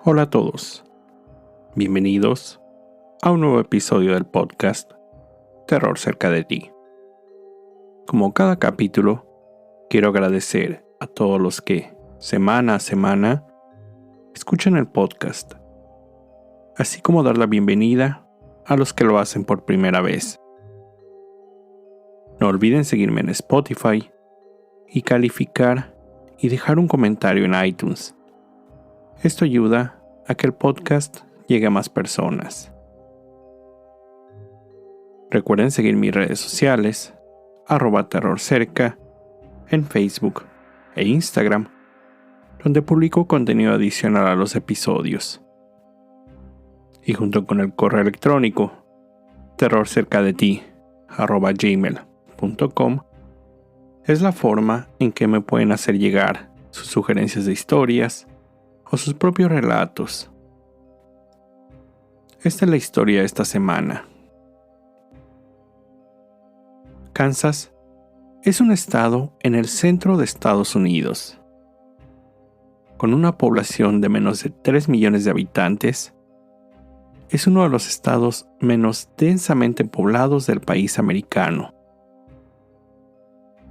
Hola a todos, bienvenidos a un nuevo episodio del podcast Terror cerca de ti. Como cada capítulo, quiero agradecer a todos los que, semana a semana, escuchan el podcast, así como dar la bienvenida a los que lo hacen por primera vez. No olviden seguirme en Spotify y calificar y dejar un comentario en iTunes. Esto ayuda a que el podcast llegue a más personas. Recuerden seguir mis redes sociales, @terrorcerca, en Facebook e Instagram, donde publico contenido adicional a los episodios. Y junto con el correo electrónico, terrorcercadeti@gmail.com, es la forma en que me pueden hacer llegar sus sugerencias de historias o sus propios relatos. Esta es la historia de esta semana. Kansas es un estado en el centro de Estados Unidos. Con una población de menos de 3 millones de habitantes, es uno de los estados menos densamente poblados del país americano.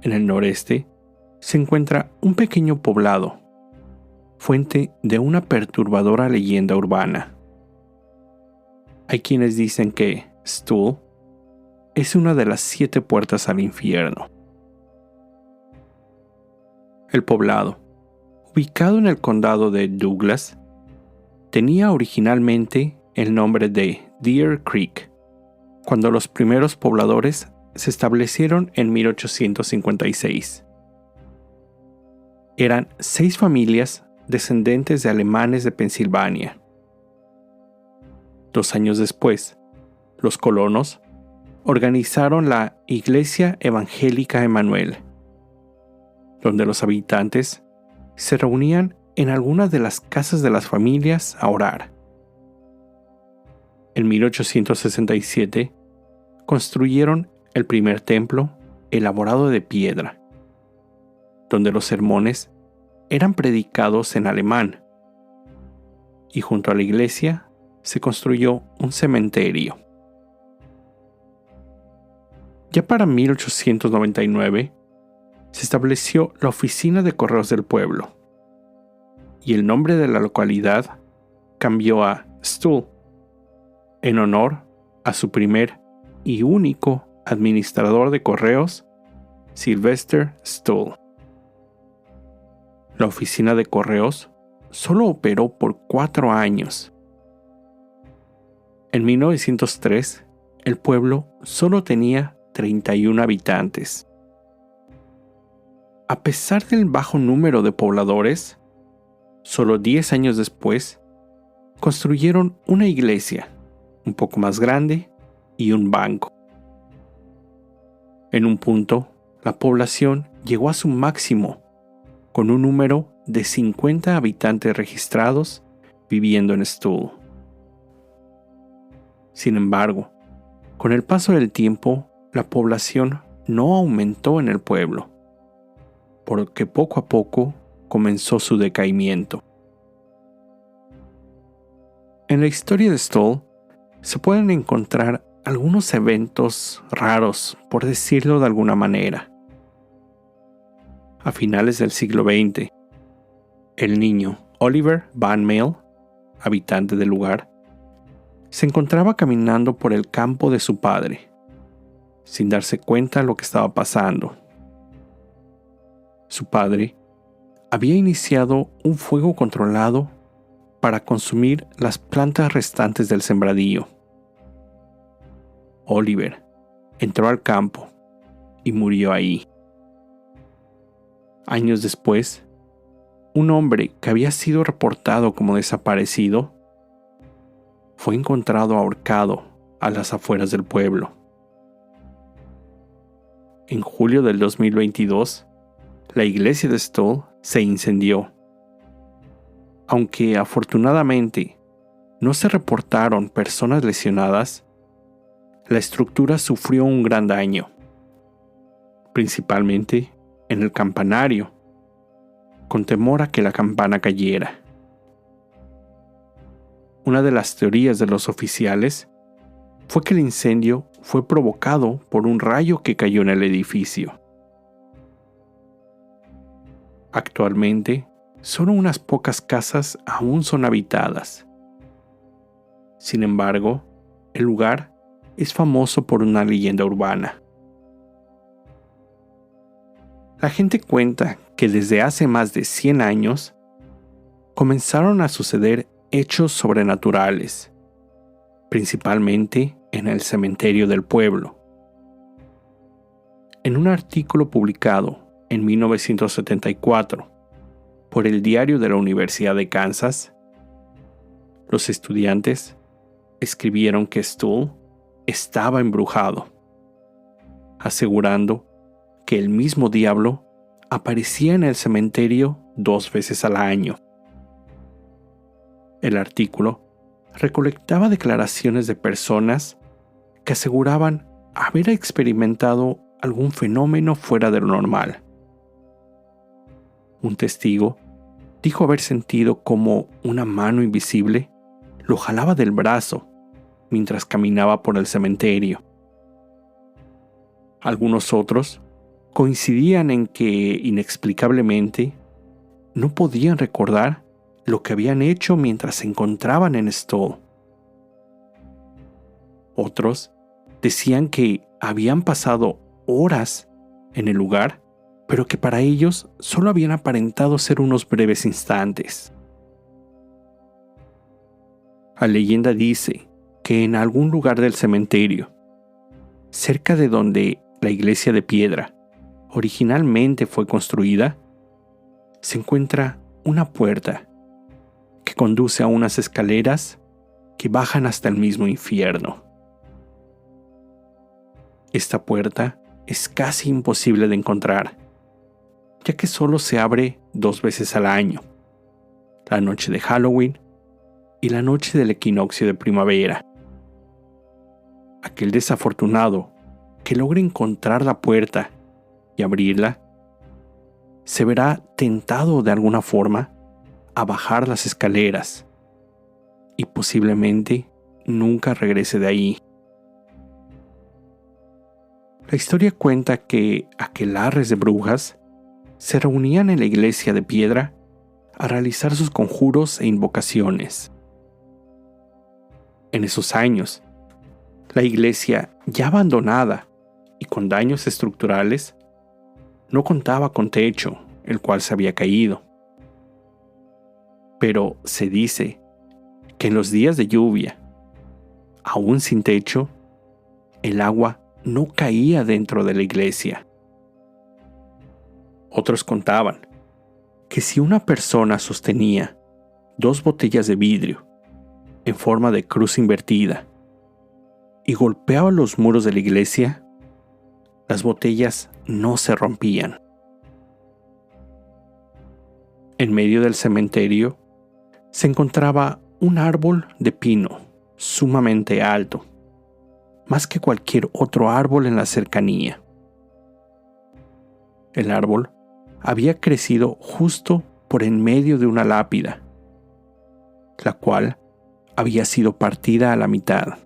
En el noreste se encuentra un pequeño poblado, fuente de una perturbadora leyenda urbana. Hay quienes dicen que Stull es una de las 7 puertas al infierno. El poblado, ubicado en el condado de Douglas, tenía originalmente el nombre de Deer Creek, cuando los primeros pobladores se establecieron en 1856. Eran 6 familias descendientes de alemanes de Pensilvania. 2 años después, los colonos organizaron la Iglesia Evangélica Emanuel, donde los habitantes se reunían en algunas de las casas de las familias a orar. En 1867, construyeron el primer templo elaborado de piedra, donde los sermones eran predicados en alemán, y junto a la iglesia se construyó un cementerio. Ya para 1899 se estableció la oficina de correos del pueblo, y el nombre de la localidad cambió a Stull, en honor a su primer y único administrador de correos, Sylvester Stull. La oficina de correos solo operó por 4 años. En 1903, el pueblo solo tenía 31 habitantes. A pesar del bajo número de pobladores, solo 10 años después, construyeron una iglesia, un poco más grande, y un banco. En un punto, la población llegó a su máximo, con un número de 50 habitantes registrados viviendo en Stull. Sin embargo, con el paso del tiempo, la población no aumentó en el pueblo, porque poco a poco comenzó su decaimiento. En la historia de Stull se pueden encontrar algunos eventos raros, por decirlo de alguna manera. A finales del siglo XX, el niño Oliver Van Male, habitante del lugar, se encontraba caminando por el campo de su padre, sin darse cuenta de lo que estaba pasando. Su padre había iniciado un fuego controlado para consumir las plantas restantes del sembradío. Oliver entró al campo y murió ahí. Años después, un hombre que había sido reportado como desaparecido fue encontrado ahorcado a las afueras del pueblo. En julio del 2022, la iglesia de Stull se incendió. Aunque afortunadamente no se reportaron personas lesionadas, la estructura sufrió un gran daño, principalmente en el campanario, con temor a que la campana cayera. Una de las teorías de los oficiales fue que el incendio fue provocado por un rayo que cayó en el edificio. Actualmente, solo unas pocas casas aún son habitadas. Sin embargo, el lugar es famoso por una leyenda urbana. La gente cuenta que desde hace más de 100 años comenzaron a suceder hechos sobrenaturales, principalmente en el cementerio del pueblo. En un artículo publicado en 1974 por el Diario de la Universidad de Kansas, los estudiantes escribieron que Stull estaba embrujado, asegurando que el mismo diablo aparecía en el cementerio 2 veces al año. El artículo recolectaba declaraciones de personas que aseguraban haber experimentado algún fenómeno fuera de lo normal. Un testigo dijo haber sentido como una mano invisible lo jalaba del brazo mientras caminaba por el cementerio. Algunos otros coincidían en que, inexplicablemente, no podían recordar lo que habían hecho mientras se encontraban en Stull. Otros decían que habían pasado horas en el lugar, pero que para ellos solo habían aparentado ser unos breves instantes. La leyenda dice que en algún lugar del cementerio, cerca de donde la iglesia de piedra originalmente fue construida, se encuentra una puerta que conduce a unas escaleras que bajan hasta el mismo infierno. Esta puerta es casi imposible de encontrar, ya que solo se abre 2 veces al año, la noche de Halloween y la noche del equinoccio de primavera. Aquel desafortunado que logre encontrar la puerta y abrirla, se verá tentado de alguna forma a bajar las escaleras y posiblemente nunca regrese de ahí. La historia cuenta que aquelarres de brujas se reunían en la iglesia de piedra a realizar sus conjuros e invocaciones. En esos años, la iglesia, ya abandonada y con daños estructurales, no contaba con techo, el cual se había caído. Pero se dice que en los días de lluvia, aún sin techo, el agua no caía dentro de la iglesia. Otros contaban que si una persona sostenía 2 botellas de vidrio en forma de cruz invertida y golpeaba los muros de la iglesia, las botellas no se rompían. En medio del cementerio se encontraba un árbol de pino sumamente alto, más que cualquier otro árbol en la cercanía. El árbol había crecido justo por en medio de una lápida, la cual había sido partida a la mitad.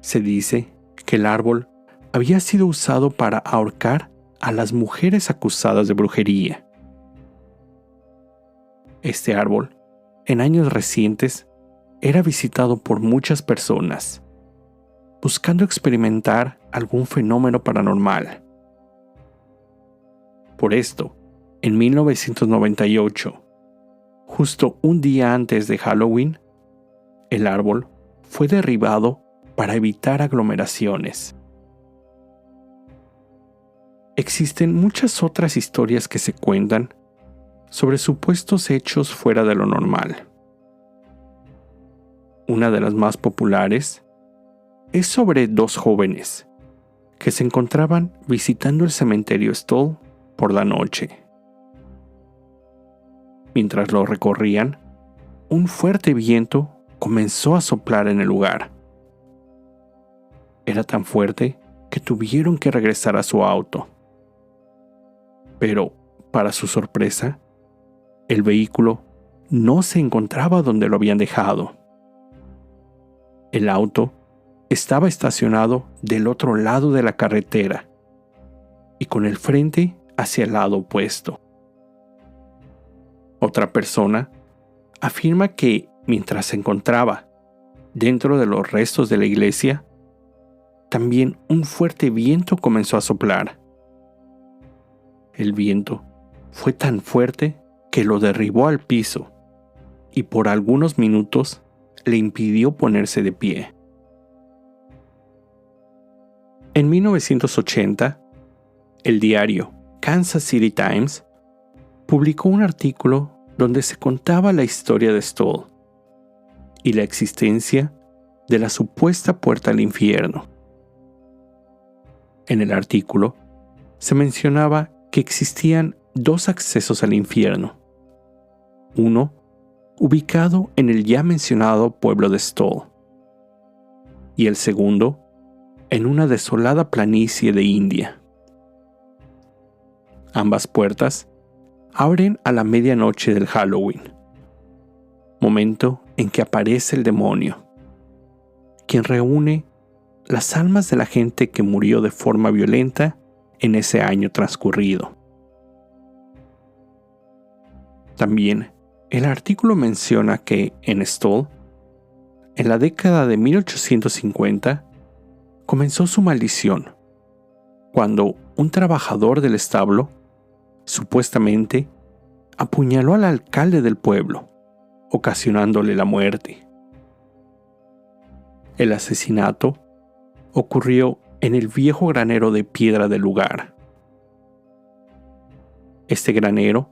Se dice que el árbol había sido usado para ahorcar a las mujeres acusadas de brujería. Este árbol, en años recientes, era visitado por muchas personas, buscando experimentar algún fenómeno paranormal. Por esto, en 1998, justo un día antes de Halloween, el árbol fue derribado para evitar aglomeraciones. Existen muchas otras historias que se cuentan sobre supuestos hechos fuera de lo normal. Una de las más populares es sobre 2 jóvenes que se encontraban visitando el cementerio Stull por la noche. Mientras lo recorrían, un fuerte viento comenzó a soplar en el lugar. Era tan fuerte que tuvieron que regresar a su auto. Pero, para su sorpresa, el vehículo no se encontraba donde lo habían dejado. El auto estaba estacionado del otro lado de la carretera y con el frente hacia el lado opuesto. Otra persona afirma que mientras se encontraba dentro de los restos de la iglesia, también un fuerte viento comenzó a soplar. El viento fue tan fuerte que lo derribó al piso y por algunos minutos le impidió ponerse de pie. En 1980, el diario Kansas City Times publicó un artículo donde se contaba la historia de Stoll y la existencia de la supuesta puerta al infierno. En el artículo se mencionaba que existían dos accesos al infierno, uno ubicado en el ya mencionado pueblo de Stoll y el segundo en una desolada planicie de India. Ambas puertas abren a la medianoche del Halloween, momento en que aparece el demonio, quien reúne las almas de la gente que murió de forma violenta en ese año transcurrido. También el artículo menciona que en Stoll, en la década de 1850, comenzó su maldición, cuando un trabajador del establo supuestamente apuñaló al alcalde del pueblo, ocasionándole la muerte. El asesinato ocurrió en el viejo granero de piedra del lugar. Este granero,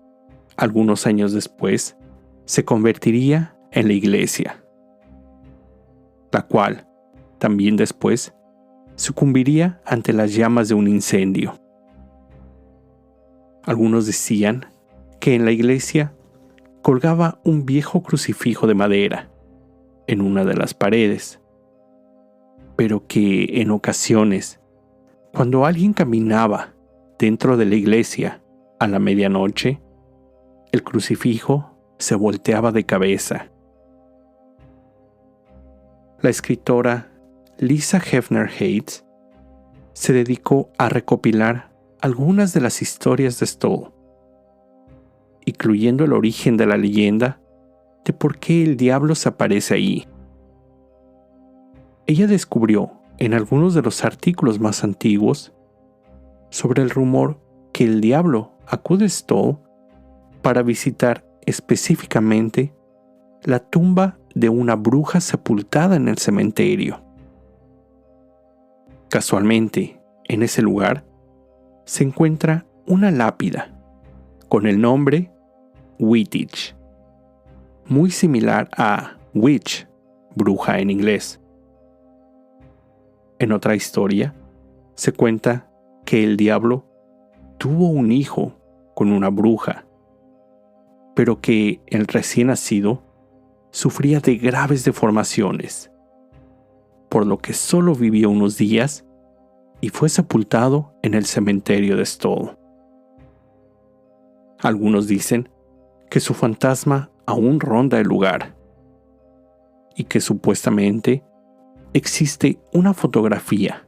algunos años después, se convertiría en la iglesia, la cual, también después, sucumbiría ante las llamas de un incendio. Algunos decían que en la iglesia colgaba un viejo crucifijo de madera en una de las paredes, pero que en ocasiones, cuando alguien caminaba dentro de la iglesia a la medianoche, el crucifijo se volteaba de cabeza. La escritora Lisa Hefner Hayes se dedicó a recopilar algunas de las historias de Stoll, incluyendo el origen de la leyenda de por qué el diablo se aparece ahí. Ella descubrió en algunos de los artículos más antiguos sobre el rumor que el diablo acude a Stoll para visitar específicamente la tumba de una bruja sepultada en el cementerio. Casualmente, en ese lugar se encuentra una lápida con el nombre Wittich, muy similar a witch, bruja en inglés. En otra historia, se cuenta que el diablo tuvo un hijo con una bruja, pero que el recién nacido sufría de graves deformaciones, por lo que solo vivió unos días y fue sepultado en el cementerio de Stoll. Algunos dicen que su fantasma aún ronda el lugar y que supuestamente existe una fotografía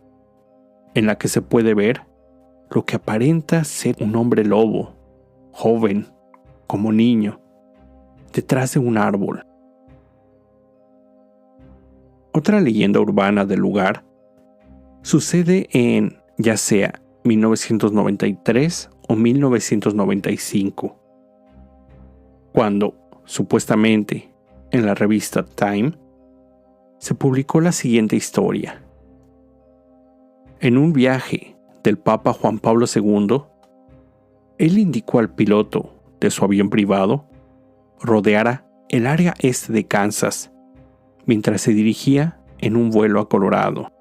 en la que se puede ver lo que aparenta ser un hombre lobo, joven, como niño, detrás de un árbol. Otra leyenda urbana del lugar sucede en ya sea 1993 o 1995, cuando, supuestamente, en la revista Time, se publicó la siguiente historia. En un viaje del Papa Juan Pablo II, él indicó al piloto de su avión privado rodeara el área este de Kansas mientras se dirigía en un vuelo a Colorado.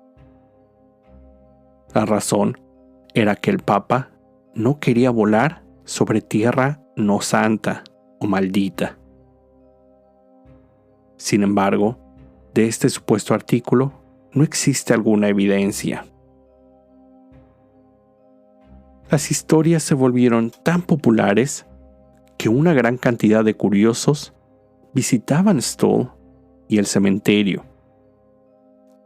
La razón era que el Papa no quería volar sobre tierra no santa o maldita. Sin embargo, de este supuesto artículo no existe alguna evidencia. Las historias se volvieron tan populares que una gran cantidad de curiosos visitaban Stoll y el cementerio,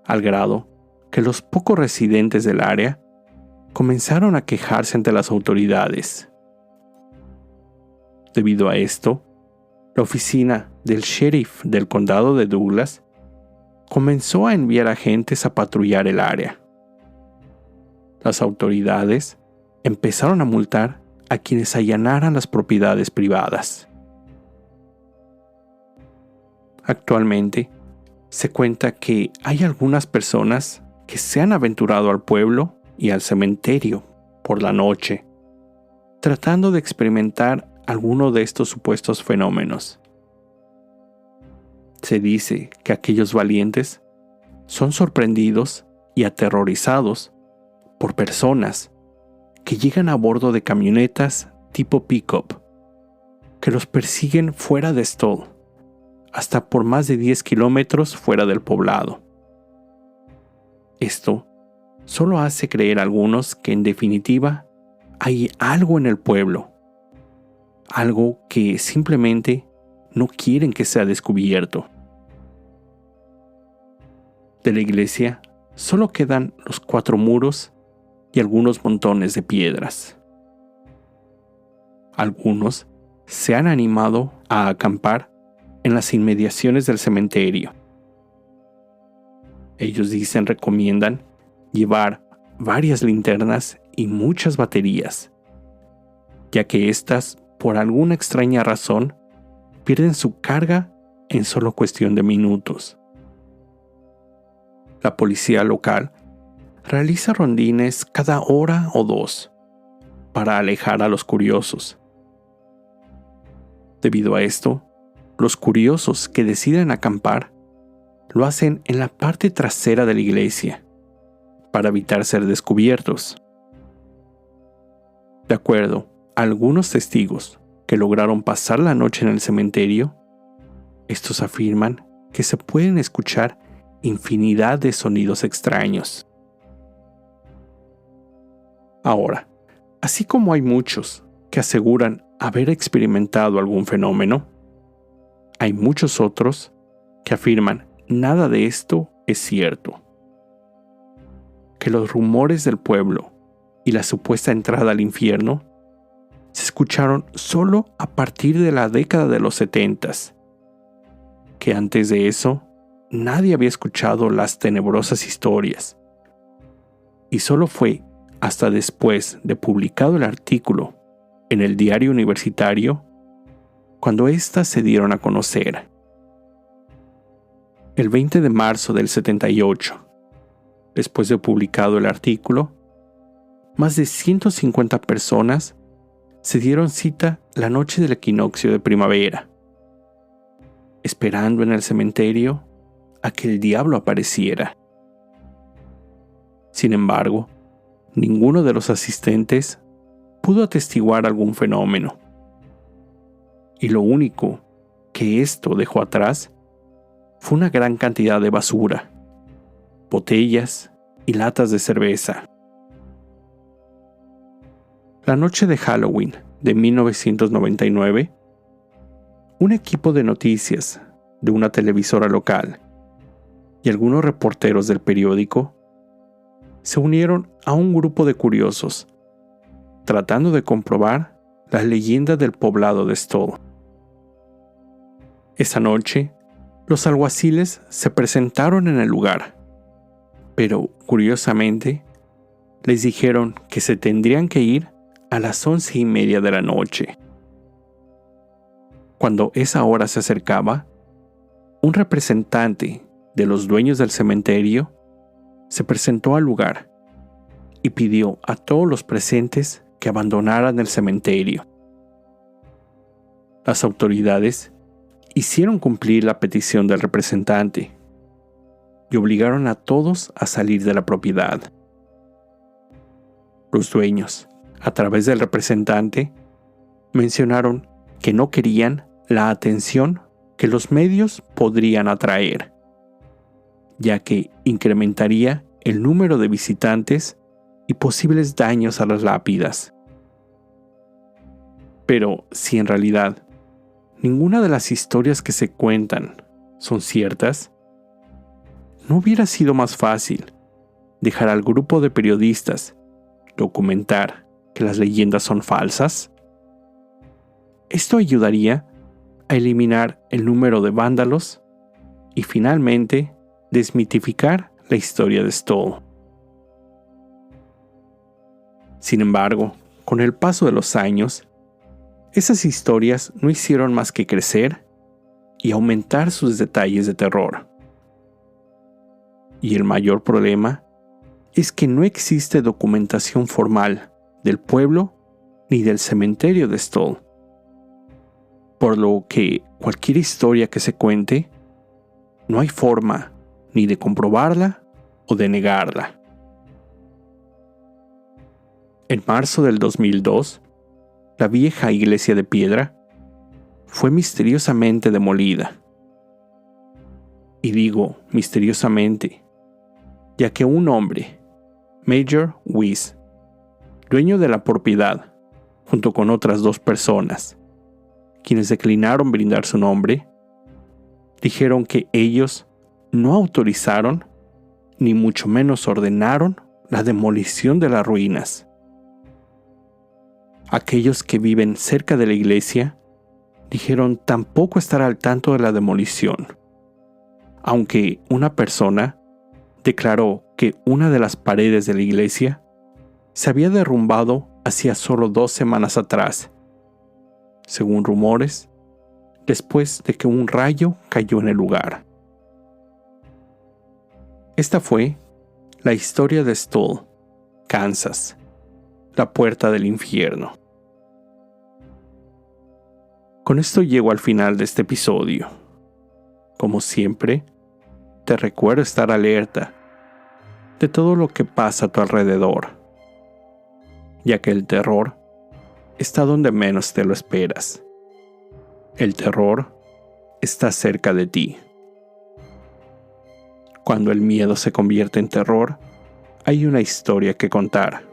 al grado que los pocos residentes del área comenzaron a quejarse ante las autoridades. Debido a esto, la oficina del sheriff del condado de Douglas comenzó a enviar agentes a patrullar el área. Las autoridades empezaron a multar a quienes allanaran las propiedades privadas. Actualmente, se cuenta que hay algunas personas que se han aventurado al pueblo y al cementerio por la noche, tratando de experimentar alguno de estos supuestos fenómenos. Se dice que aquellos valientes son sorprendidos y aterrorizados por personas que llegan a bordo de camionetas tipo pick-up, que los persiguen fuera de Stoll, hasta por más de 10 kilómetros fuera del poblado. Esto solo hace creer a algunos que en definitiva hay algo en el pueblo, algo que simplemente no quieren que sea descubierto. De la iglesia solo quedan los 4 muros y algunos montones de piedras. Algunos se han animado a acampar en las inmediaciones del cementerio. Ellos recomiendan llevar varias linternas y muchas baterías, ya que éstas, por alguna extraña razón, pierden su carga en solo cuestión de minutos. La policía local realiza rondines cada hora o 2 para alejar a los curiosos. Debido a esto, los curiosos que deciden acampar lo hacen en la parte trasera de la iglesia para evitar ser descubiertos. De acuerdo a algunos testigos que lograron pasar la noche en el cementerio, estos afirman que se pueden escuchar infinidad de sonidos extraños. Ahora, así como hay muchos que aseguran haber experimentado algún fenómeno, hay muchos otros que afirman nada de esto es cierto. Que los rumores del pueblo y la supuesta entrada al infierno se escucharon solo a partir de la década de los 70s, que antes de eso nadie había escuchado las tenebrosas historias, y solo fue hasta después de publicado el artículo en el diario universitario cuando éstas se dieron a conocer. El 20 de marzo del 78, después de publicado el artículo, más de 150 personas se dieron cita la noche del equinoccio de primavera, esperando en el cementerio a que el diablo apareciera. Sin embargo, ninguno de los asistentes pudo atestiguar algún fenómeno. Y lo único que esto dejó atrás fue una gran cantidad de basura, botellas y latas de cerveza. La noche de Halloween de 1999, un equipo de noticias de una televisora local y algunos reporteros del periódico se unieron a un grupo de curiosos, tratando de comprobar la leyenda del poblado de Stoll. Esa noche, los alguaciles se presentaron en el lugar, pero curiosamente, les dijeron que se tendrían que ir a las 11:30 de la noche. Cuando esa hora se acercaba, un representante de los dueños del cementerio se presentó al lugar y pidió a todos los presentes que abandonaran el cementerio. Las autoridades hicieron cumplir la petición del representante y obligaron a todos a salir de la propiedad. Los dueños, a través del representante, mencionaron que no querían la atención que los medios podrían atraer, ya que incrementaría el número de visitantes y posibles daños a las lápidas. Pero si en realidad ninguna de las historias que se cuentan son ciertas, ¿no hubiera sido más fácil dejar al grupo de periodistas documentar que las leyendas son falsas? Esto ayudaría a eliminar el número de vándalos y finalmente desmitificar la historia de Stoll. Sin embargo, con el paso de los años, esas historias no hicieron más que crecer y aumentar sus detalles de terror. Y el mayor problema es que no existe documentación formal del pueblo ni del cementerio de Stoll, por lo que cualquier historia que se cuente, no hay forma ni de comprobarla o de negarla. En marzo del 2002, la vieja iglesia de piedra fue misteriosamente demolida. Y digo misteriosamente, ya que un hombre, Major Weiss, dueño de la propiedad, junto con otras 2 personas, quienes declinaron brindar su nombre, dijeron que ellos no autorizaron, ni mucho menos ordenaron, la demolición de las ruinas. Aquellos que viven cerca de la iglesia dijeron tampoco estar al tanto de la demolición, aunque una persona declaró que una de las paredes de la iglesia se había derrumbado hacía solo 2 semanas atrás, según rumores, después de que un rayo cayó en el lugar. Esta fue la historia de Stoll, Kansas, la puerta del infierno. Con esto llego al final de este episodio. Como siempre, te recuerdo estar alerta de todo lo que pasa a tu alrededor, ya que el terror está donde menos te lo esperas. El terror está cerca de ti. Cuando el miedo se convierte en terror, hay una historia que contar.